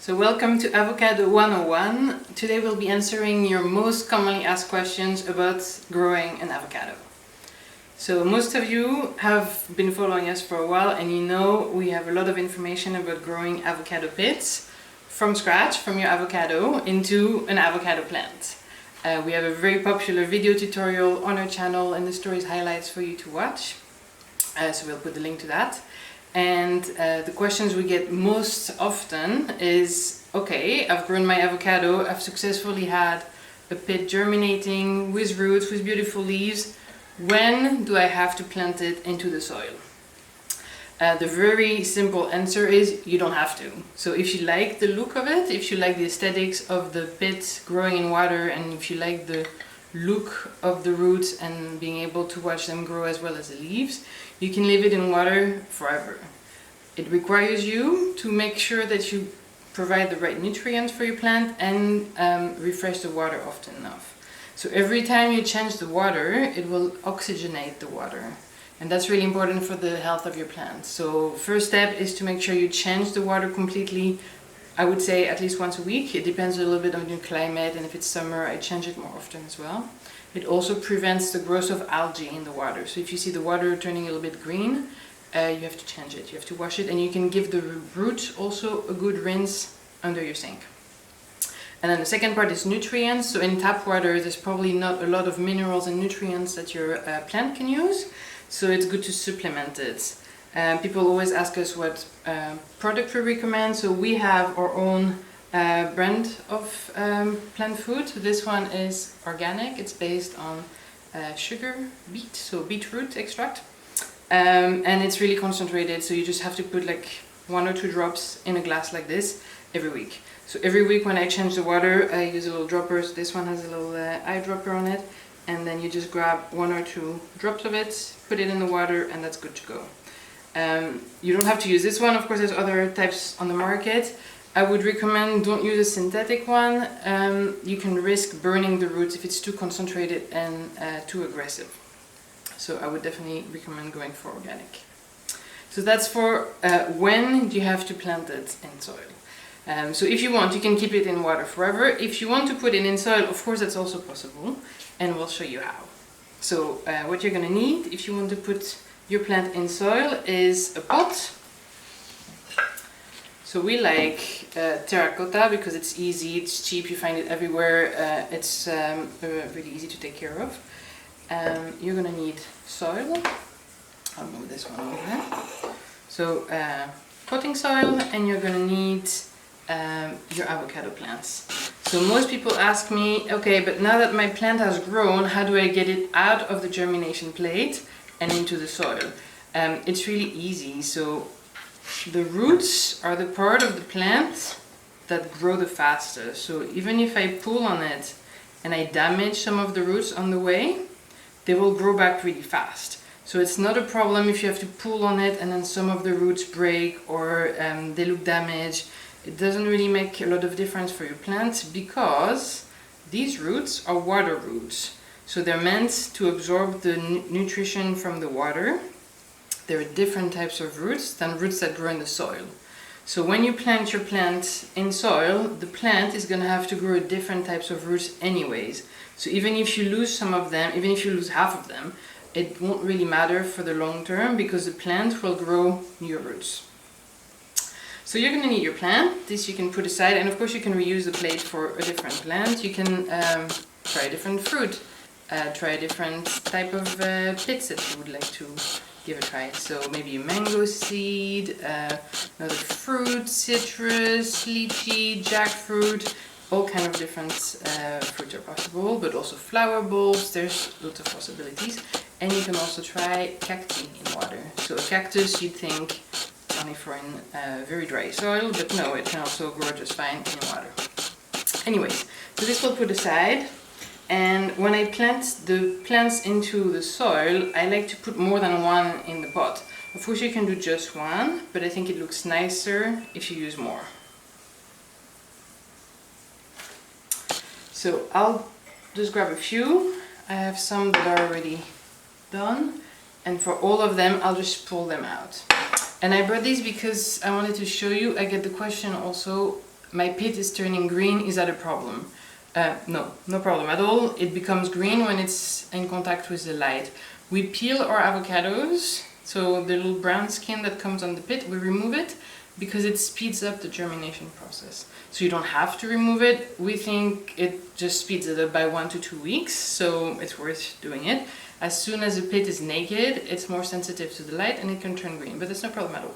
So welcome to Avocado 101. Today we'll be answering your most commonly asked questions about growing an avocado. So most of you have been following us for a while and you know we have a lot of information about growing avocado pits from scratch, from your avocado, into an avocado plant. We have a very popular video tutorial on our channel and the stories highlights for you to watch. So we'll put the link to that. And the questions we get most often is, okay, I've grown my avocado, I've successfully had a pit germinating with roots, with beautiful leaves. When do I have to plant it into the soil? The very simple answer is you don't have to. So if you like the look of it, if you like the aesthetics of the pit growing in water, and if you like the look of the roots and being able to watch them grow as well as the leaves, you can leave it in water forever. It requires you to make sure that you provide the right nutrients for your plant and refresh the water often enough. So every time you change the water, it will oxygenate the water. And that's really important for the health of your plant. So first step is to make sure you change the water completely. I would say at least once a week. It depends a little bit on your climate, and if it's summer, I change it more often as well. It also prevents the growth of algae in the water. So if you see the water turning a little bit green, you have to change it, you have to wash it, and you can give the roots also a good rinse under your sink. And then the second part is nutrients. So in tap water, there's probably not a lot of minerals and nutrients that your plant can use. So it's good to supplement it. People always ask us what product we recommend. So we have our own brand of plant food. So this one is organic. It's based on sugar beet, so beetroot extract. And it's really concentrated, so you just have to put like 1 or 2 drops in a glass like this every week. So every week when I change the water, I use a little dropper. So this one has a little eyedropper on it. And then you just grab 1 or 2 drops of it, put it in the water, and that's good to go. You don't have to use this one. Of course, there's other types on the market. I would recommend don't use a synthetic one. You can risk burning the roots if it's too concentrated and too aggressive. So I would definitely recommend going for organic. So that's for when you have to plant it in soil. So if you want, you can keep it in water forever. If you want to put it in soil, of course, that's also possible, and we'll show you how. So what you're going to need if you want to put your plant in soil is a pot. So we like terracotta because it's easy, it's cheap, you find it everywhere, it's really easy to take care of. You're going to need soil. I'll move this one over here. So potting soil, and you're going to need your avocado plants. So most people ask me, okay, but now that my plant has grown, how do I get it out of the germination plate and into the soil? It's really easy. So the roots are the part of the plant that grow the fastest. So even if I pull on it and I damage some of the roots on the way, they will grow back really fast. So it's not a problem if you have to pull on it and then some of the roots break or they look damaged. It doesn't really make a lot of difference for your plant because these roots are water roots. So they're meant to absorb the nutrition from the water. There are different types of roots than roots that grow in the soil. So when you plant your plant in soil, the plant is going to have to grow different types of roots anyways. So even if you lose some of them, even if you lose half of them, it won't really matter for the long term because the plant will grow new roots. So you're going to need your plant. This you can put aside, and of course you can reuse the plate for a different plant. You can try a different fruit, try a different type of pits that you would like to give a try. So maybe a mango seed, another fruit, citrus, lychee, jackfruit, all kind of different fruits are possible, but also flower bulbs, there's lots of possibilities. And you can also try cacti in water. So a cactus you'd think only for in very dry soil, but no, it can also grow just fine in water. Anyways, so this we'll put aside. And when I plant the plants into the soil, I like to put more than one in the pot. Of course you can do just one, but I think it looks nicer if you use more. So I'll just grab a few. I have some that are already done, and for all of them I'll just pull them out. And I brought these because I wanted to show you, I get the question also, my pit is turning green, is that a problem? No, no problem at all. It becomes green when it's in contact with the light. We peel our avocados, so the little brown skin that comes on the pit, we remove it because it speeds up the germination process. So you don't have to remove it. We think it just speeds it up by 1 to 2 weeks, so it's worth doing it. As soon as the pit is naked, it's more sensitive to the light and it can turn green, but it's no problem at all.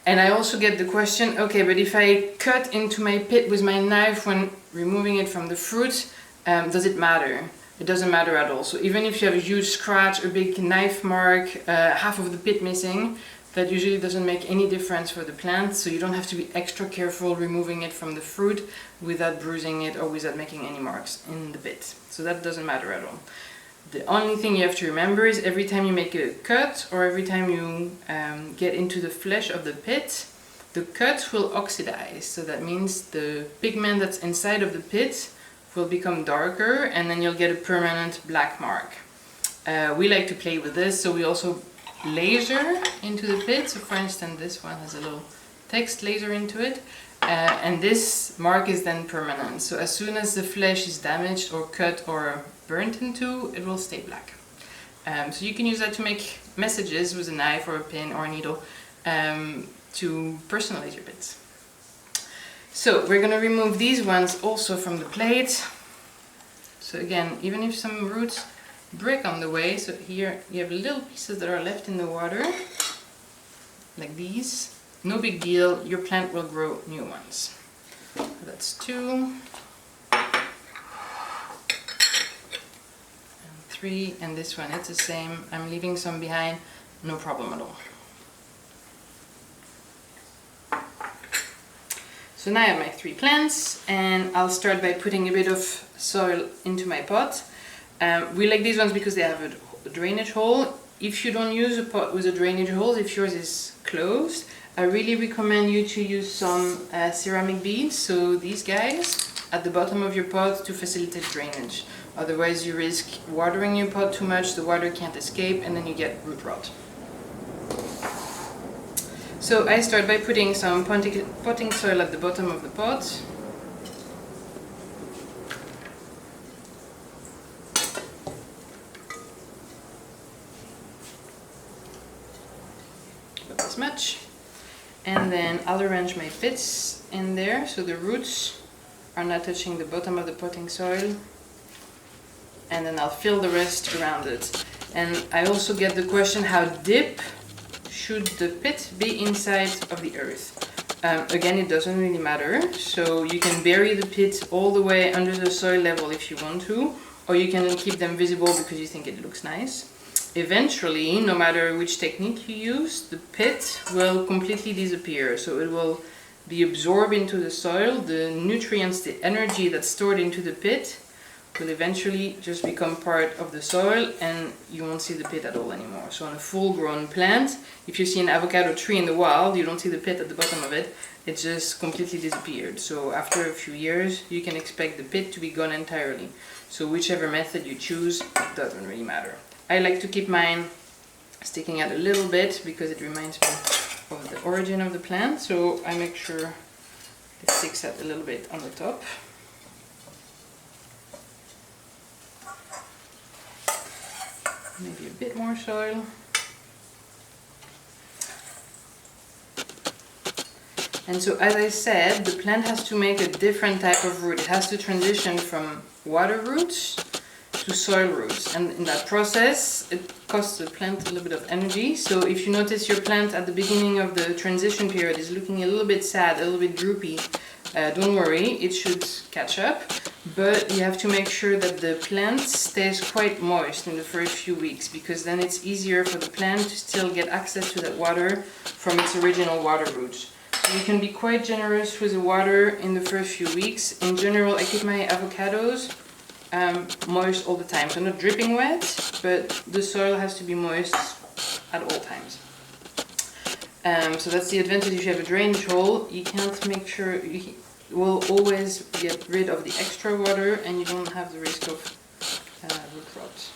And I also get the question, okay, but if I cut into my pit with my knife when removing it from the fruit, does it matter? It doesn't matter at all. So even if you have a huge scratch, a big knife mark, half of the pit missing, that usually doesn't make any difference for the plant, so you don't have to be extra careful removing it from the fruit without bruising it or without making any marks in the pit. So that doesn't matter at all. The only thing you have to remember is every time you make a cut or every time you get into the flesh of the pit, the cut will oxidize. So that means the pigment that's inside of the pit will become darker and then you'll get a permanent black mark. We like to play with this, so we also laser into the pit. So for instance, this one has a little text laser into it. And this mark is then permanent. So as soon as the flesh is damaged or cut or burnt into, it will stay black. So you can use that to make messages with a knife or a pin or a needle to personalize your pits. So we're going to remove these ones also from the plate. So again, even if some roots break on the way, so here you have little pieces that are left in the water, like these. No big deal, your plant will grow new ones. So that's 2. 3, and this one, it's the same. I'm leaving some behind, no problem at all. So now I have my 3 plants, and I'll start by putting a bit of soil into my pot. We like these ones because they have a drainage hole. If you don't use a pot with a drainage hole, if yours is closed, I really recommend you to use some ceramic beads, so these guys, at the bottom of your pot to facilitate drainage. Otherwise you risk watering your pot too much, the water can't escape, and then you get root rot. So I start by putting some potting soil at the bottom of the pot. About this much. And then I'll arrange my pits in there so the roots are not touching the bottom of the potting soil. And then I'll fill the rest around it. And I also get the question, how deep should the pit be inside of the earth? Again, it doesn't really matter. So you can bury the pit all the way under the soil level if you want to, or you can keep them visible because you think it looks nice. Eventually, no matter which technique you use, the pit will completely disappear. So it will be absorbed into the soil. The nutrients, the energy that's stored into the pit will eventually just become part of the soil and you won't see the pit at all anymore. So on a full-grown plant, if you see an avocado tree in the wild, you don't see the pit at the bottom of it. It just completely disappeared. So after a few years, you can expect the pit to be gone entirely. So whichever method you choose, it doesn't really matter. I like to keep mine sticking out a little bit because it reminds me of the origin of the plant. So I make sure it sticks out a little bit on the top. Maybe a bit more soil. And so as I said, the plant has to make a different type of root. It has to transition from water roots to soil roots, and in that process it costs the plant a little bit of energy. So if you notice your plant at the beginning of the transition period is looking a little bit sad, a little bit droopy, don't worry, it should catch up, but you have to make sure that the plant stays quite moist in the first few weeks, because then it's easier for the plant to still get access to that water from its original water roots. So you can be quite generous with the water in the first few weeks. In general, I keep my avocados moist all the time, so not dripping wet, but the soil has to be moist at all times. So that's the advantage if you have a drainage hole. You can't make sure, you will always get rid of the extra water and you don't have the risk of root rot.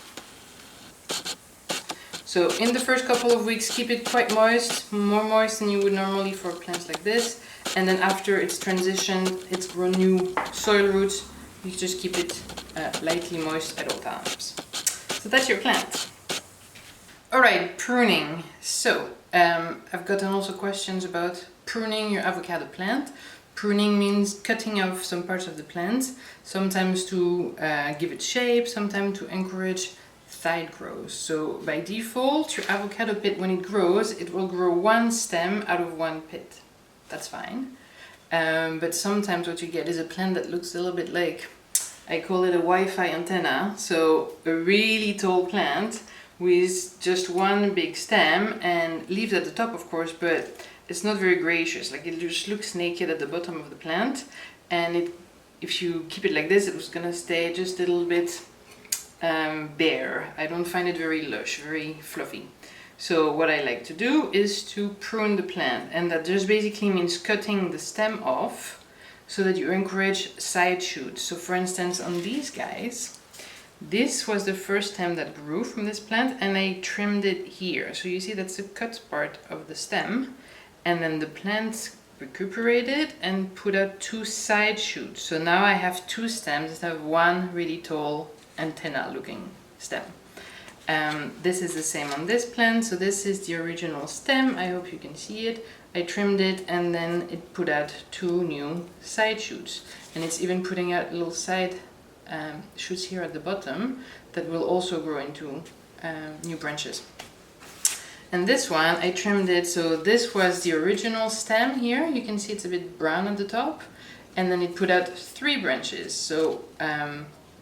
So in the first couple of weeks, keep it quite moist, more moist than you would normally for plants like this. And then after it's transitioned, it's grown new soil roots, you just keep it lightly moist at all times. So that's your plant. Alright, pruning. So I've gotten also questions about pruning your avocado plant. Pruning means cutting off some parts of the plant, sometimes to give it shape, sometimes to encourage side growth. So by default, your avocado pit, when it grows, it will grow one stem out of one pit. That's fine. But sometimes what you get is a plant that looks a little bit like, I call it a Wi-Fi antenna. So a really tall plant with just one big stem and leaves at the top, of course, but it's not very gracious. Like, it just looks naked at the bottom of the plant. And if you keep it like this, it was gonna stay just a little bit bare. I don't find it very lush, very fluffy. So what I like to do is to prune the plant, and that just basically means cutting the stem off so that you encourage side shoots. So for instance, on these guys, this was the first stem that grew from this plant, and I trimmed it here. So you see that's the cut part of the stem, and then the plant recuperated and put out two side shoots. So now I have two stems instead of one really tall antenna looking stem. This is the same on this plant. So this is the original stem. I hope you can see it. I trimmed it, and then it put out two new side shoots, and it's even putting out little side shoots here at the bottom that will also grow into new branches. And this one, I trimmed it, so this was the original stem here. You can see it's a bit brown at the top, and then it put out three branches. So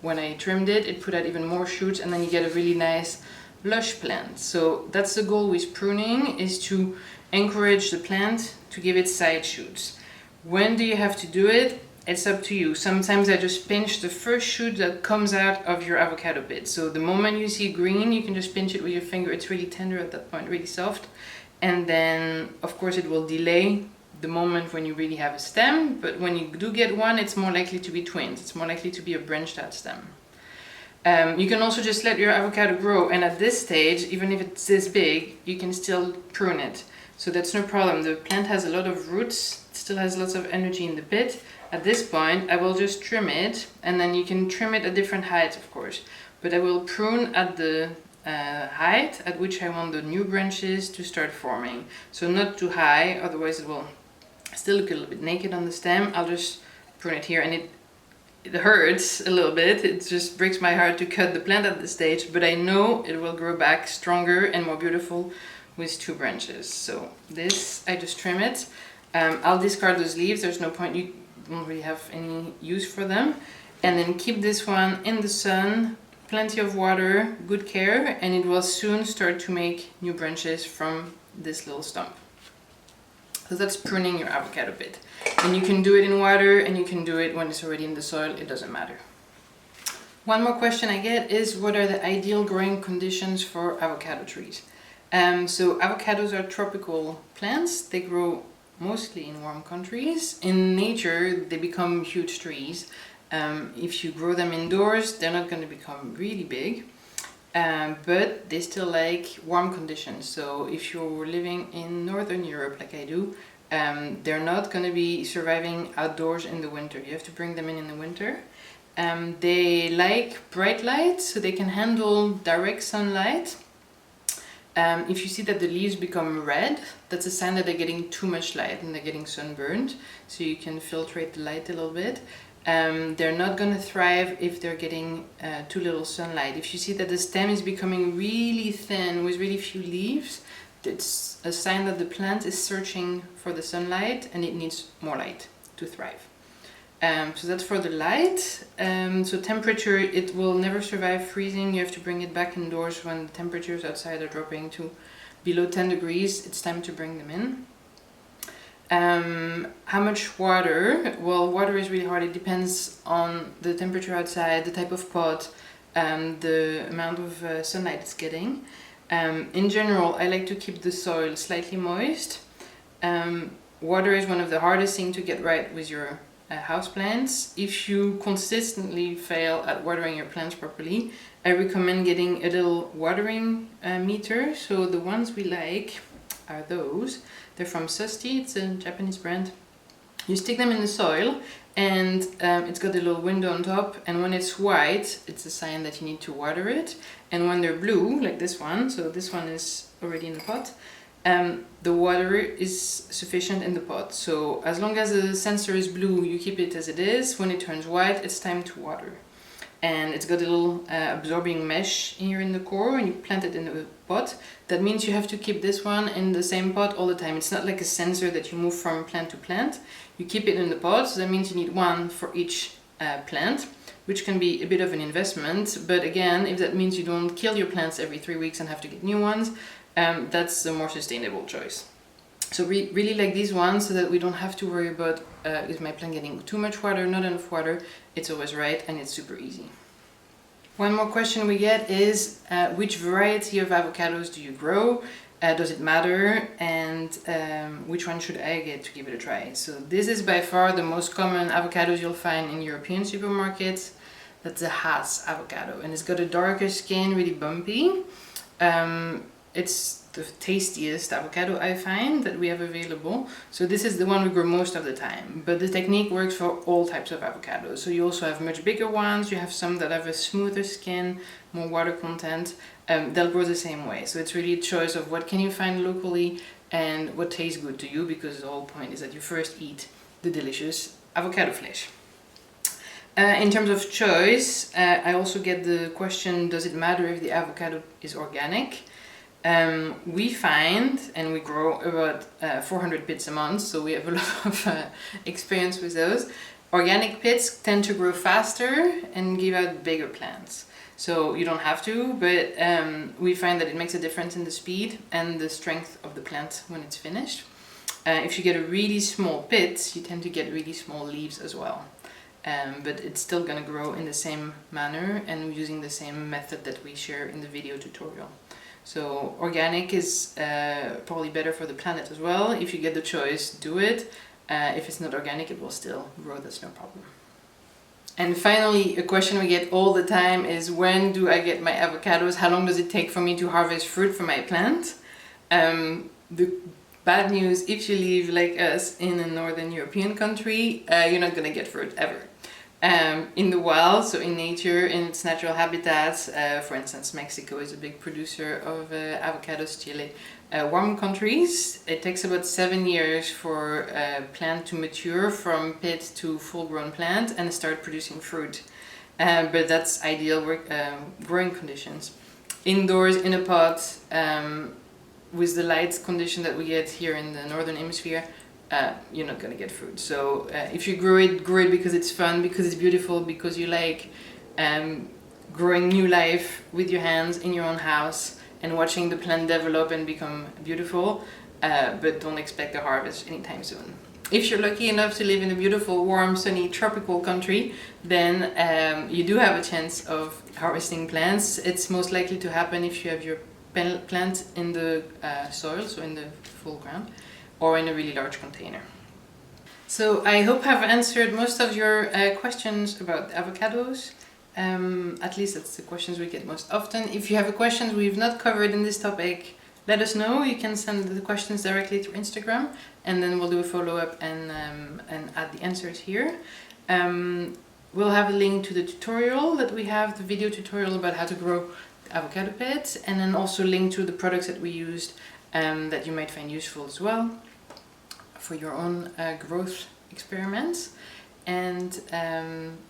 when I trimmed it, it put out even more shoots, and then you get a really nice lush plant. So that's the goal with pruning, is to encourage the plant to give it side shoots. When do you have to do it? It's up to you. Sometimes I just pinch the first shoot that comes out of your avocado pit. So the moment you see green, you can just pinch it with your finger. It's really tender at that point, really soft. And then, of course, it will delay the moment when you really have a stem, but when you do get one, it's more likely to be twins. It's more likely to be a branched out stem. You can also just let your avocado grow, and at this stage, even if it's this big, you can still prune it. So that's no problem. The plant has a lot of roots, it still has lots of energy in the pit. At this point, I will just trim it, and then you can trim it at different heights, of course, but I will prune at the height at which I want the new branches to start forming. So not too high, otherwise it will still look a little bit naked on the stem. I'll just prune it here, and it hurts a little bit. It just breaks my heart to cut the plant at this stage, but I know it will grow back stronger and more beautiful with two branches. So this, I just trim it. I'll discard those leaves. There's no point, you don't really have any use for them. And then keep this one in the sun, plenty of water, good care, and it will soon start to make new branches from this little stump. So that's pruning your avocado pit. And you can do it in water, and you can do it when it's already in the soil, it doesn't matter. One more question I get is, what are the ideal growing conditions for avocado trees? So avocados are tropical plants. They grow mostly in warm countries. In nature, they become huge trees. If you grow them indoors, they're not going to become really big. But they still like warm conditions. So if you're living in Northern Europe like I do, they're not going to be surviving outdoors in the winter. You have to bring them in the winter. They like bright light, so they can handle direct sunlight. If you see that the leaves become red, that's a sign that they're getting too much light and they're getting sunburned. So you can filtrate the light a little bit. They're not going to thrive if they're getting too little sunlight. If you see that the stem is becoming really thin with really few leaves, it's a sign that the plant is searching for the sunlight and it needs more light to thrive. So that's for the light. So temperature, it will never survive freezing. You have to bring it back indoors when the temperatures outside are dropping to below 10 degrees. It's time to bring them in. How much water? Well, water is really hard. It depends on the temperature outside, the type of pot, the amount of sunlight it's getting. In general, I like to keep the soil slightly moist. Water is one of the hardest things to get right with your houseplants, if you consistently fail at watering your plants properly, I recommend getting a little watering meter. So the ones we like are those. They're from Sustee, it's a Japanese brand. You stick them in the soil, and it's got a little window on top, and when it's white, it's a sign that you need to water it. And when they're blue, like this one, so this one is already in the pot, the water is sufficient in the pot. So as long as the sensor is blue, you keep it as it is. When it turns white, it's time to water. And it's got a little absorbing mesh here in the core, and you plant it in the pot. That means you have to keep this one in the same pot all the time. It's not like a sensor that you move from plant to plant. You keep it in the pot, so that means you need one for each plant, which can be a bit of an investment. But again, if that means you don't kill your plants every 3 weeks and have to get new ones, that's a more sustainable choice. So we really like these ones, so that we don't have to worry about is my plant getting too much water, not enough water. It's always right, and it's super easy. One more question we get is which variety of avocados do you grow? Does it matter? And which one should I get to give it a try? So this is by far the most common avocados you'll find in European supermarkets. That's a Hass avocado, and it's got a darker skin, really bumpy. It's the tastiest avocado I find that we have available. So this is the one we grow most of the time, but the technique works for all types of avocados. So you also have much bigger ones, you have some that have a smoother skin, more water content. They'll grow the same way. So it's really a choice of what can you find locally and what tastes good to you, because the whole point is that you first eat the delicious avocado flesh. In terms of choice, I also get the question, does it matter if the avocado is organic? We find, and we grow about 400 pits a month, so we have a lot of experience with those. Organic pits tend to grow faster and give out bigger plants. So you don't have to, but we find that it makes a difference in the speed and the strength of the plant when it's finished. If you get a really small pit, you tend to get really small leaves as well. But it's still going to grow in the same manner and using the same method that we share in the video tutorial. So organic is probably better for the planet as well. If you get the choice, do it. If it's not organic, it will still grow, that's no problem. And finally, a question we get all the time is, when do I get my avocados? How long does it take for me to harvest fruit from my plant? The bad news, if you live like us in a northern European country, you're not gonna get fruit ever. In the wild, so in nature, in its natural habitats, for instance, Mexico is a big producer of avocados, Chile. Warm countries, it takes about 7 years for a plant to mature from pit to full-grown plant and start producing fruit. But that's ideal growing conditions. Indoors in a pot, with the light condition that we get here in the northern hemisphere, you're not gonna get fruit. So if you grow it because it's fun, because it's beautiful, because you like growing new life with your hands in your own house and watching the plant develop and become beautiful, but don't expect a harvest anytime soon. If you're lucky enough to live in a beautiful, warm, sunny, tropical country, then you do have a chance of harvesting plants. It's most likely to happen if you have your plant in the soil, so in the full ground, or in a really large container. So I hope I've answered most of your questions about avocados. At least that's the questions we get most often. If you have a question we've not covered in this topic, let us know. You can send the questions directly through Instagram, and then we'll do a follow-up and add the answers here. We'll have a link to the tutorial that we have, the video tutorial about how to grow avocado pits, and then also link to the products that we used that you might find useful as well for your own growth experiments. And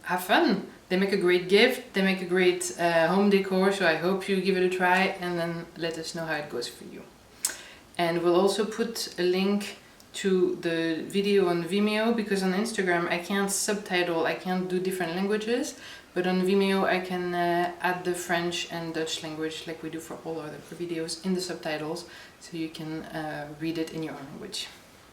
have fun. They make a great gift, they make a great home decor, so I hope you give it a try and then let us know how it goes for you. And we'll also put a link to the video on Vimeo, because on Instagram I can't subtitle, I can't do different languages, but on Vimeo I can add the French and Dutch language like we do for all other videos in the subtitles, so you can read it in your own language.